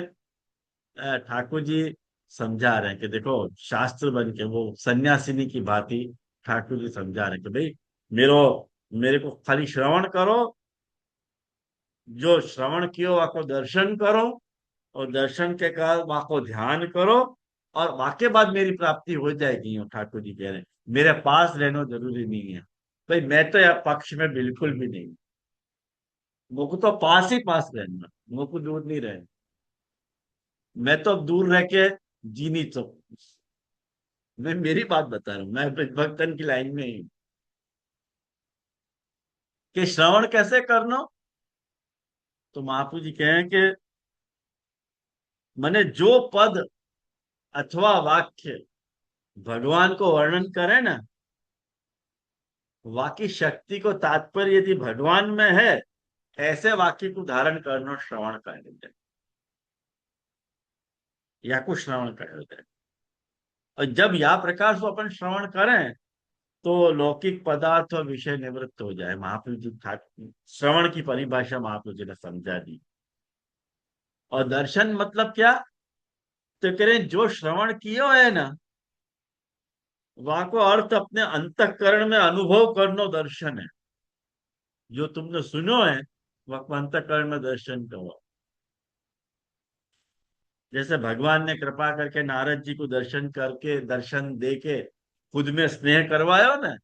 ठाकुर जी समझा रहे हैं कि देखो, शास्त्र बन के वो सन्यासिनी की भांति ठाकुर जी समझा रहे हैं कि भाई मेरो मेरे को खाली श्रवण करो, जो श्रवण कियो वाको दर्शन करो, और दर्शन के बाद वाको ध्यान करो, और वाके बाद मेरी प्राप्ति हो जाएगी। यूं ठाकुर जी कह रहे हैं, मेरे पास रहना जरूरी नहीं है। भाई मैं तो यह पक्ष में बिल्कुल भी नहीं, मुझको तो पास ही पास रहना, मुझको दूर नहीं रहना। मैं तो अब दूर रह के जी नहीं सकता। मैं मेरी बात बता रहा हूँ, मैं भक्तन की लाइन में ही हूँ। कि श्रवण कैसे करना, तो महापू जी कहें कि मैंने जो पद अथवा वाक्य भगवान को वर्णन करे ना, वाक्य शक्ति को तात्पर्य यदि भगवान में है, ऐसे वाक्य को धारण करना श्रवण कहते हैं, या को श्रवण कहते हैं। और जब या प्रकार से अपन श्रवण करें, तो लौकिक पदार्थ और विषय निवृत्त हो जाए। महाप्रभु जी श्रवण की परिभाषा महाप्रभु जी ने समझा दी। और दर्शन मतलब क्या, तो कह रहे हैं, जो श्रवण किया है ना, वहां को अर्थ अपने अंतःकरण में अनुभव करना दर्शन है। जो तुमने सुनो है, वह अंतःकरण में दर्शन करो। जैसे भगवान ने कृपा करके नारद जी को दर्शन करके, दर्शन दे के खुद में स्नेह करवाया ना,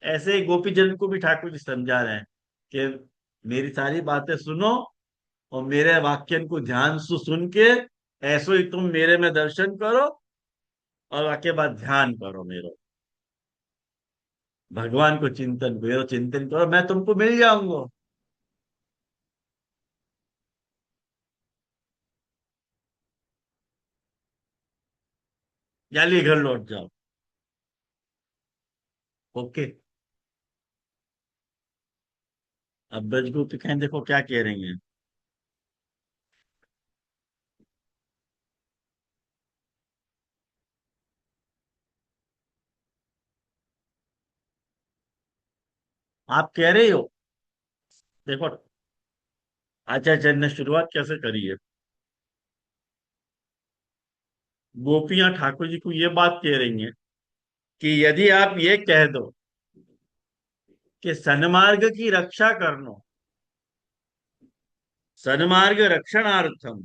ऐसे ही गोपी जन को भी ठाकुर जी समझा रहे हैं कि मेरी सारी बातें सुनो, और मेरे वाक्यन को ध्यान से सुन के ऐसो ही तुम मेरे में दर्शन करो, और वाक्य बाद ध्यान करो मेरो। भगवान को चिंतन करो, चिंतन करो, मैं तुमको मिल जाऊंगा। जालिए घर लौट जाओ। ओके। अब ब्रजगुप्त कहें देखो क्या कह रही हैं। आप कह रहे हो, देखो आचार्य ने शुरुआत कैसे करी है। गोपियां ठाकुर जी को ये बात कह रही हैं कि यदि आप ये कह दो कि सन्मार्ग की रक्षा करनो, सन्मार्ग रक्षणार्थम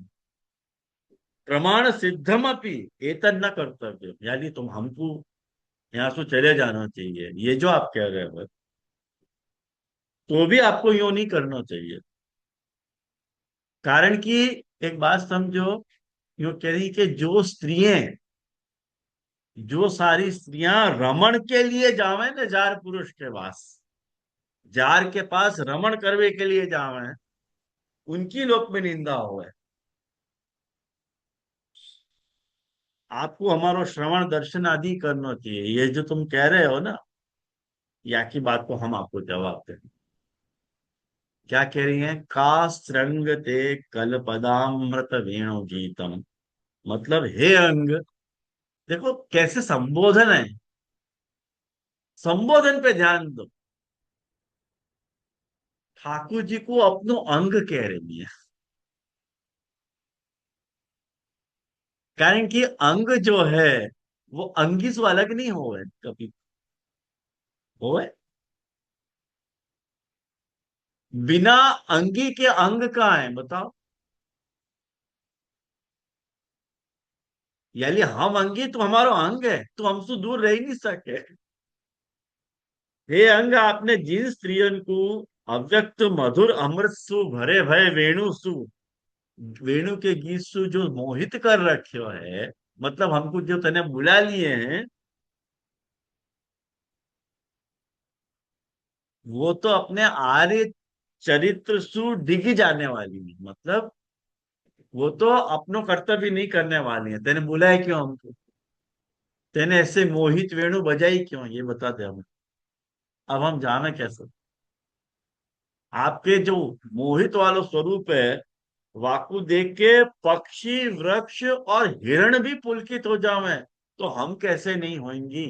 प्रमाण सिद्धम अपनी एतद न कर्तव्य, यानी तुम हमको यहाँ से चले जाना चाहिए, ये जो आप कह रहे हो तो भी आपको यूं नहीं करना चाहिए। कारण कि एक बात समझो, यूं कह रही कि जो स्त्रियां, जो सारी स्त्रियां रमण के लिए जावे न जार पुरुष के पास, जार के पास रमण करवे के लिए जावे, उनकी लोक में निंदा हो है। आपको हमारो श्रवण दर्शन आदि करना चाहिए, ये जो तुम कह रहे हो ना, या की बात को हम आपको जवाब दें। क्या कह रही हैं, का श्रृंग ते कल पदामृत वेणु गीतम, मतलब हे अंग, देखो कैसे संबोधन है, संबोधन पे ध्यान दो। ठाकुर जी को अपनो अंग कह रही है, कारण कि अंग जो है वो अंगी से अलग नहीं हो है कभी, हो है। बिना अंगी के अंग कहाँ है बताओ। यानी हम अंगी तो हमारा अंग है, तो हमसे दूर रह ही नहीं सके। हे अंग, आपने जिन स्त्रियों को अव्यक्त मधुर अमृत सु भरे भय वेणु सु, वेणु के गीत सु जो मोहित कर रखे है, मतलब हमको जो तने बुला लिए हैं, वो तो अपने आर्य चरित्र सु डिगी जाने वाली है, मतलब वो तो अपनो कर्तव्य नहीं करने वाली है। तेने बुलाया क्यों हमको, तेने ऐसे मोहित वेणु बजाई क्यों, ये बता दे हमें। अब हम जाने कैसे। आपके जो मोहित वाला स्वरूप है, वाकु देख के पक्षी वृक्ष और हिरण भी पुलकित हो जावे, तो हम कैसे नहीं होंगी।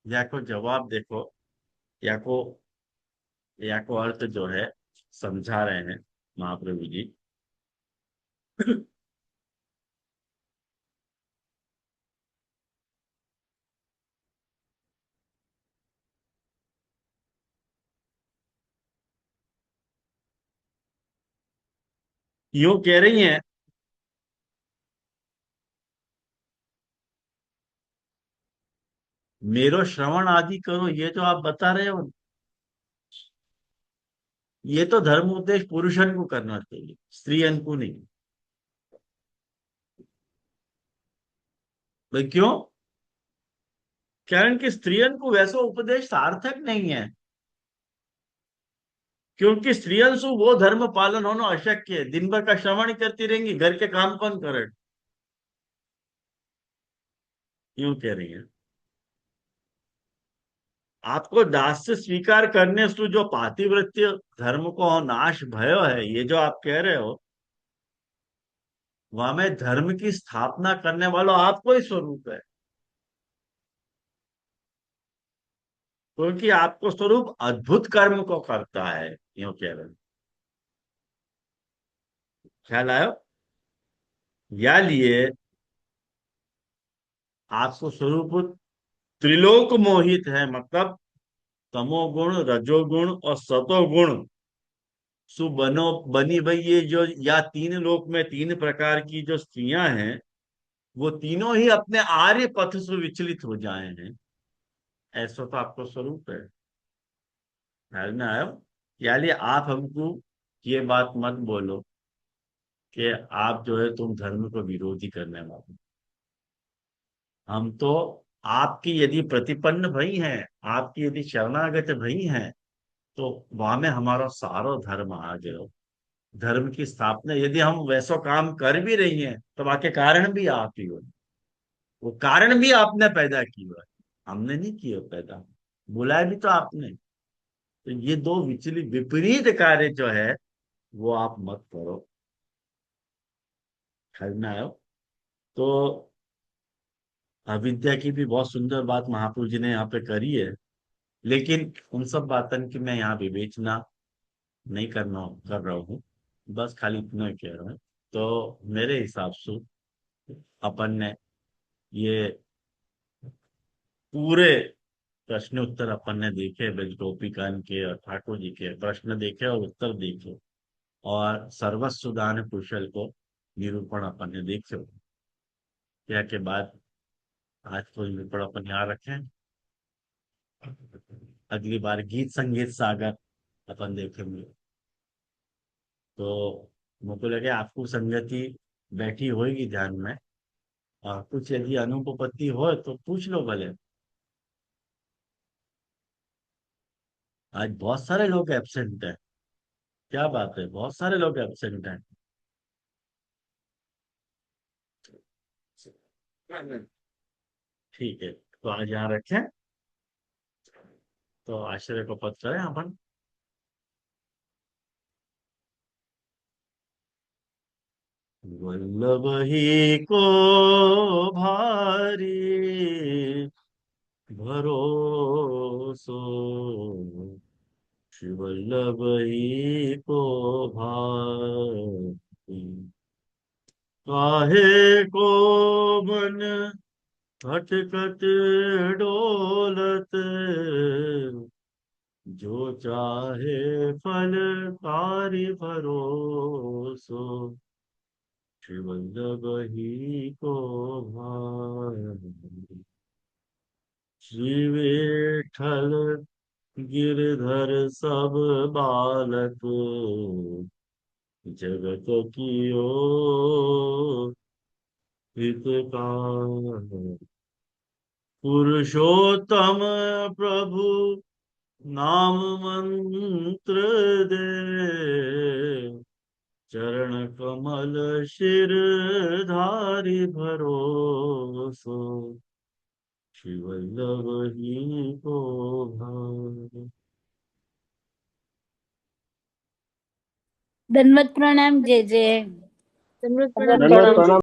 या को जवाब देखो, या को, या को अर्थ जो है समझा रहे हैं महाप्रभु जी। यूं कह रही हैं, मेरो श्रवण आदि करो, ये जो आप बता रहे हो, ये तो धर्म उपदेश पुरुषन को करना चाहिए, स्त्रियन को नहीं। भाई क्यों, कारण कि स्त्रियन को वैसा उपदेश सार्थक नहीं है, क्योंकि स्त्रियन से वो धर्म पालन होना अशक्य है, दिन भर का श्रवण करती रहेंगी, घर के काम कौन करे। यूं कह रही है, आपको दास से स्वीकार करने से जो पातिव्रत्य धर्म को नाश भयो है, ये जो आप कह रहे हो, वहां में धर्म की स्थापना करने वाला आपको ही स्वरूप है, क्योंकि आपको स्वरूप अद्भुत कर्म को करता है। यूं कह रहे हैं, ख्याल आयो। या लिए आपको स्वरूप त्रिलोक मोहित है, मतलब तमोगुण रजोगुण और सतोगुण सुबनो बनी भाई, ये जो या तीन लोक में तीन प्रकार की जो स्त्रियां हैं, वो तीनों ही अपने आर्य पथ से विचलित हो जाए हैं, ऐसा तो आपको स्वरूप है। ख्याल में आयो। यानी आप हमको ये बात मत बोलो कि आप जो है तुम धर्म को विरोधी करने वाले। हम तो आपकी यदि प्रतिपन्न भई है, आपकी यदि शरणागत भई है, तो वहां में हमारा सारो धर्म आ गयो। धर्म की स्थापना यदि हम वैसो काम कर भी रही हैं, तो बाकी कारण भी आप ही हो। वो कारण भी आपने पैदा किया है, हमने नहीं किया पैदा, बुलाया भी तो आपने। तो ये दो विपरीत कार्य जो है, वो आप मत करो। समझ में आयो? तो अविद्या की भी बहुत सुंदर बात महापुरुष जी ने यहाँ पे करी है। लेकिन उन सब बातन की मैं यहाँ विवेचना नहीं कर रहा हूँ। बस खाली इतना कह रहा हूँ। तो मेरे हिसाब से अपन ने ये पूरे प्रश्न उत्तर अपन ने देखे, टोपिकान के और ठाकुर जी के प्रश्न देखे और उत्तर देखे, और सर्वस्व दान कुशल को निरूपण अपन ने देखे। क्या के बाद आज तो निरूपण अपन यहाँ रखें। अगली बार गीत संगीत सागर अपन देखेंगे। तो मुझको लगे आपको संगति बैठी होगी ध्यान में, और कुछ यदि अनुपपत्ति हो तो पूछ लो भले। आज बहुत सारे लोग एब्सेंट हैं। क्या बात है, बहुत सारे लोग एब्सेंट हैं। ठीक है, तो आज यहाँ रखें। तो आश्रय को पद करें अपन। वल्लभ ही को भारी भरोसो, श्री वल्लभ ही को भारी, काहे को मन खटखट डोलत, जो चाहे फल कार्य भरोसो, श्री वल्लभ ही को भाई। श्री विठ्ठल गिरधर सब बालक, जगत कियो हितकारी। पुरुषोत्तम प्रभु नाम मंत्र दे, चरण कमल शिर धारी भरोसो, श्री वल्लभ ही को भाई। दंडवत प्रणाम। जय जय। दंडवत प्रणाम धन्यवाद जय जय। प्रणाम।